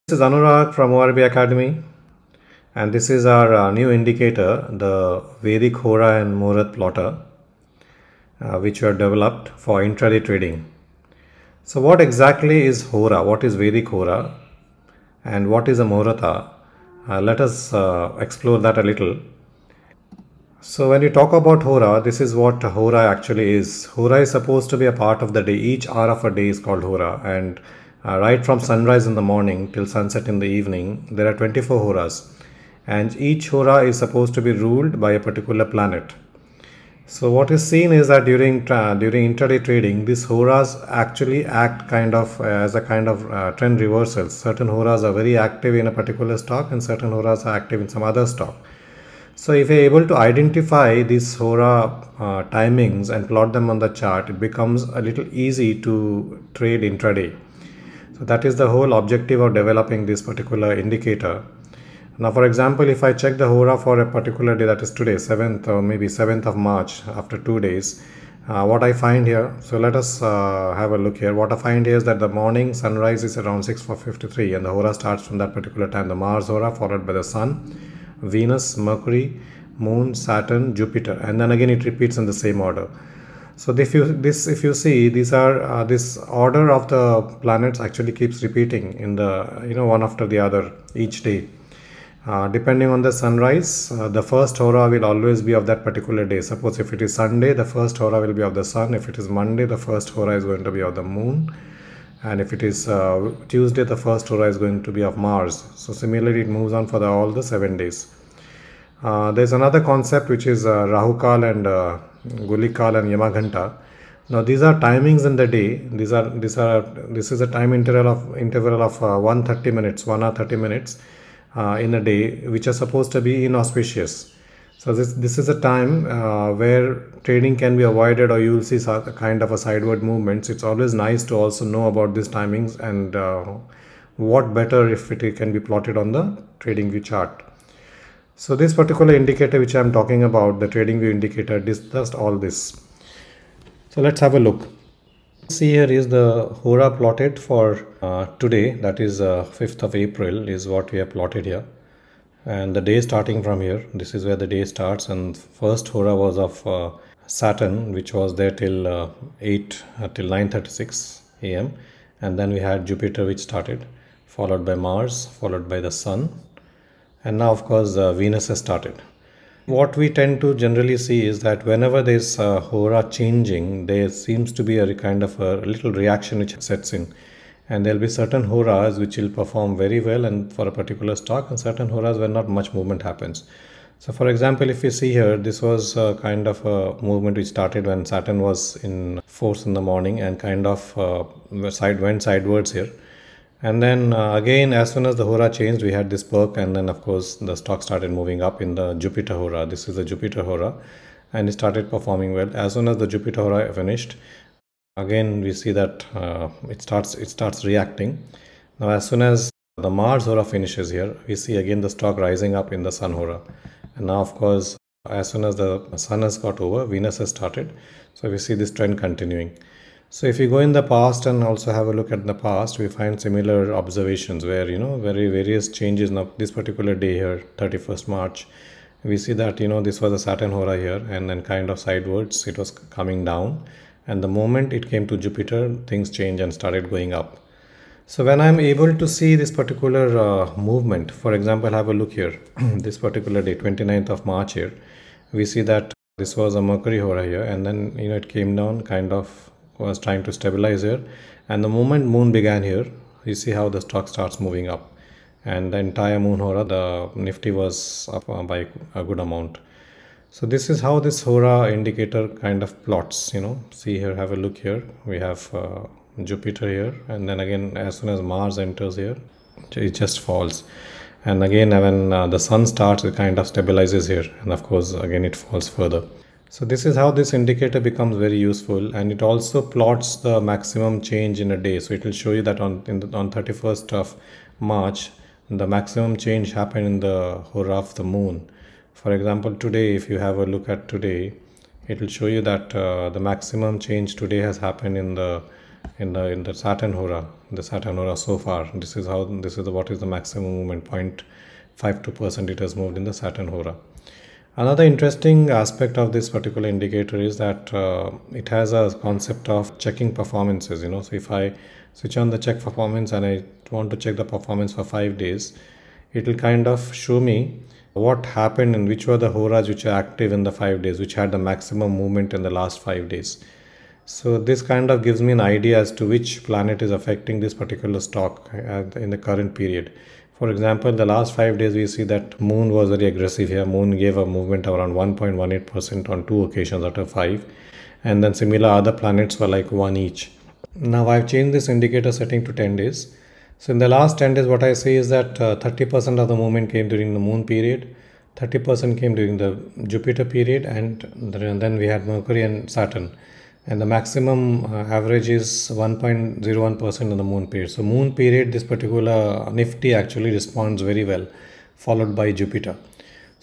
This is Anurag from ORB Academy, and this is our new indicator, the Vedic Hora and Muhurat plotter, which we have developed for intraday trading. So, what exactly is Hora? What is Vedic Hora? And what is a Muhurata? Let us explore that a little. So, when we talk about Hora, this is what Hora actually is. Hora is supposed to be a part of the day. Each hour of a day is called Hora, and right from sunrise in the morning till sunset in the evening, there are 24 Horas, and each Hora is supposed to be ruled by a particular planet. So what is seen is that during intraday trading, these horas actually act kind of as a kind of trend reversals. Certain horas are very active in a particular stock, and certain horas are active in some other stock. So if you're able to identify these Hora timings and plot them on the chart, it becomes a little easy to trade intraday. So that is the whole objective of developing this particular indicator. Now, for example, if I check the Hora for a particular day, that is today, 7th or maybe 7th of March, after 2 days, what I find here, so let us have a look here. What I find here is that the morning sunrise is around 6:53, and the Hora starts from that particular time. The Mars Hora followed by the Sun, Venus, Mercury, Moon, Saturn, Jupiter, and then again it repeats in the same order. So if you see, these are this order of the planets actually keeps repeating in the one after the other each day. Depending on the sunrise, the first Hora will always be of that particular day. Suppose if it is Sunday, the first Hora will be of the Sun. If it is Monday, the first Hora is going to be of the Moon. And if it is Tuesday, the first Hora is going to be of Mars. So similarly, it moves on for all the 7 days. There's another concept which is Rahukal and Gulikal and Yamaghanta. Now these are timings in the day. This is a time interval of 130 minutes, 1 hour 30 minutes. In a day, which are supposed to be inauspicious. So this is a time where trading can be avoided, or you will see a kind of a sideward movements. It's always nice to also know about these timings, and what better if it can be plotted on the trading view chart. So this particular indicator which I am talking about, the trading view indicator, does all this. So let's have a look. See, here is the Hora plotted for today, that is 5th of April is what we have plotted here, and the day starting from here, this is where the day starts, and first Hora was of Saturn, which was there till 9:36 a.m. and then we had Jupiter, which started, followed by Mars, followed by the Sun, and now of course Venus has started. What we tend to generally see is that whenever there's Hora changing, there seems to be a kind of a little reaction which sets in, and there'll be certain Horas which will perform very well and for a particular stock, and certain Horas where not much movement happens. So for example, if you see here, this was kind of a movement which started when Saturn was in force in the morning and kind of went sidewards here. And then again, as soon as the Hora changed, we had this perk, and then of course the stock started moving up in the Jupiter Hora. This is the Jupiter Hora, and it started performing well. As soon as the Jupiter Hora finished, again we see that it starts reacting. Now as soon as the Mars Hora finishes here, we see again the stock rising up in the Sun Hora. And now of course, as soon as the Sun has got over, Venus has started. So we see this trend continuing. So if you go in the past and also have a look at the past, we find similar observations where, very various changes. Now this particular day here, 31st March, we see that, this was a Saturn Hora here, and then kind of sidewards, it was coming down. And the moment it came to Jupiter, things changed and started going up. So when I'm able to see this particular movement, for example, have a look here, this particular day, 29th of March here, we see that this was a Mercury Hora here, and then, it came down, kind of was trying to stabilize here, and the moment Moon began here, you see how the stock starts moving up, and the entire Moon Hora, the Nifty was up by a good amount. So this is how this Hora indicator kind of plots. See here, have a look here, we have Jupiter here, and then again as soon as Mars enters here, it just falls, and again when the Sun starts, it kind of stabilizes here, and of course again it falls further. So this is how this indicator becomes very useful, and it also plots the maximum change in a day. So it will show you that on 31st of March, the maximum change happened in the Hora of the Moon. For example, today, if you have a look at today, it will show you that the maximum change today has happened in the in the Saturn Hora, so far. This is what is the maximum movement, 0.52% it has moved in the Saturn Hora. Another interesting aspect of this particular indicator is that it has a concept of checking performances. So if I switch on the check performance and I want to check the performance for 5 days, it will kind of show me what happened and which were the horas which are active in the 5 days, which had the maximum movement in the last 5 days. So this kind of gives me an idea as to which planet is affecting this particular stock in the current period. For example, the last 5 days we see that Moon was very aggressive here. Moon gave a movement around 1.18% on 2 occasions out of 5, and then similar other planets were like 1 each. Now I've changed this indicator setting to 10 days. So in the last 10 days what I see is that 30% of the movement came during the Moon period, 30% came during the Jupiter period, and then we had Mercury and Saturn. And the maximum average is 1.01% in the Moon period. So Moon period, this particular Nifty actually responds very well, followed by Jupiter.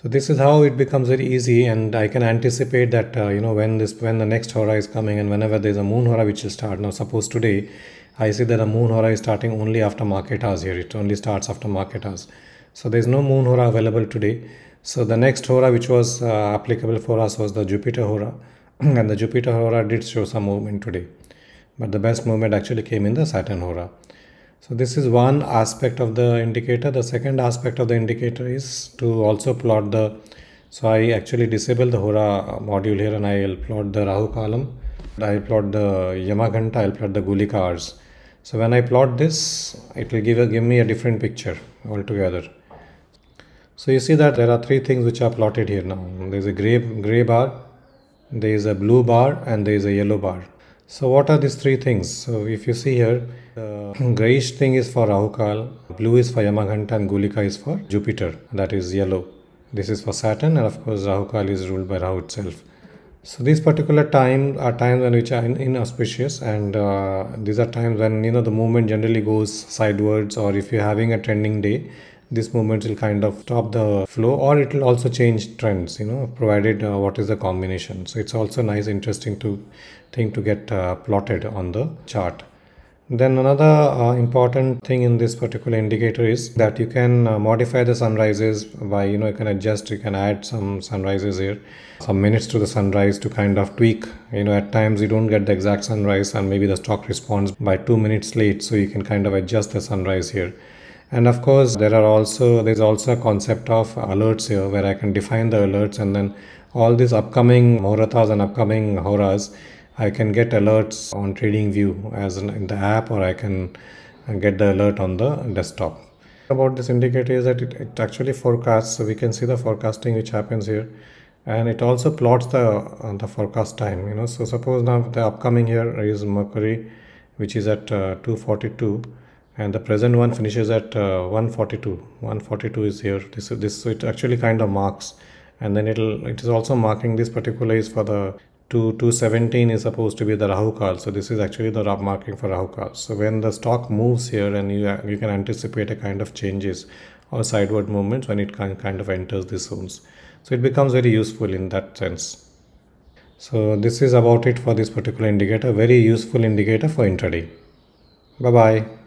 So this is how it becomes very easy, and I can anticipate that when the next Hora is coming, and whenever there's a Moon Hora which will start. Now suppose today I see that a Moon Hora is starting only after market hours here. It only starts after market hours. So there's no Moon Hora available today. So the next Hora which was applicable for us was the Jupiter Hora. And the Jupiter Hora did show some movement today, but the best movement actually came in the Saturn Hora. So this is one aspect of the indicator. The second aspect of the indicator is to also plot so I actually disable the Hora module here, and I will plot the Rahu column. I will plot the Yamaghanta, I will plot the Gulika hours. So when I plot this, it will give me a different picture altogether. So you see that there are 3 things which are plotted here now. There is a gray bar, there is a blue bar, and there is a yellow bar. So what are these 3 things? So if you see here, the grayish thing is for Rahukal, blue is for Yamaghanta, and Gulika is for Jupiter, that is yellow. This is for Saturn, and of course Rahukal is ruled by Rahu itself. So these particular times are times when which are inauspicious, and these are times when the movement generally goes sidewards, or if you're having a trending day, this movement will kind of stop the flow, or it will also change trends, provided what is the combination. So it's also nice, interesting thing to get plotted on the chart. Then another important thing in this particular indicator is that you can modify the sunrises by, you can adjust, you can add some sunrises here, some minutes to the sunrise to kind of tweak. At times you don't get the exact sunrise, and maybe the stock responds by 2 minutes late, so you can kind of adjust the sunrise here. And of course, there's also a concept of alerts here, where I can define the alerts, and then all these upcoming Muhuratas and upcoming Horas, I can get alerts on TradingView as in the app, or I can get the alert on the desktop. About this indicator is that it actually forecasts, so we can see the forecasting which happens here, and it also plots the forecast time. So suppose now the upcoming here is Mercury, which is at 242. And the present one finishes at 142. 142 is here. So it actually kind of marks, and then it is also marking this particular is for the 217 is supposed to be the Rahu Kal. So this is actually the marking for Rahu Kal. So when the stock moves here, and you can anticipate a kind of changes or sideward movements when it kind of enters these zones. So it becomes very useful in that sense. So this is about it for this particular indicator. Very useful indicator for intraday. Bye bye.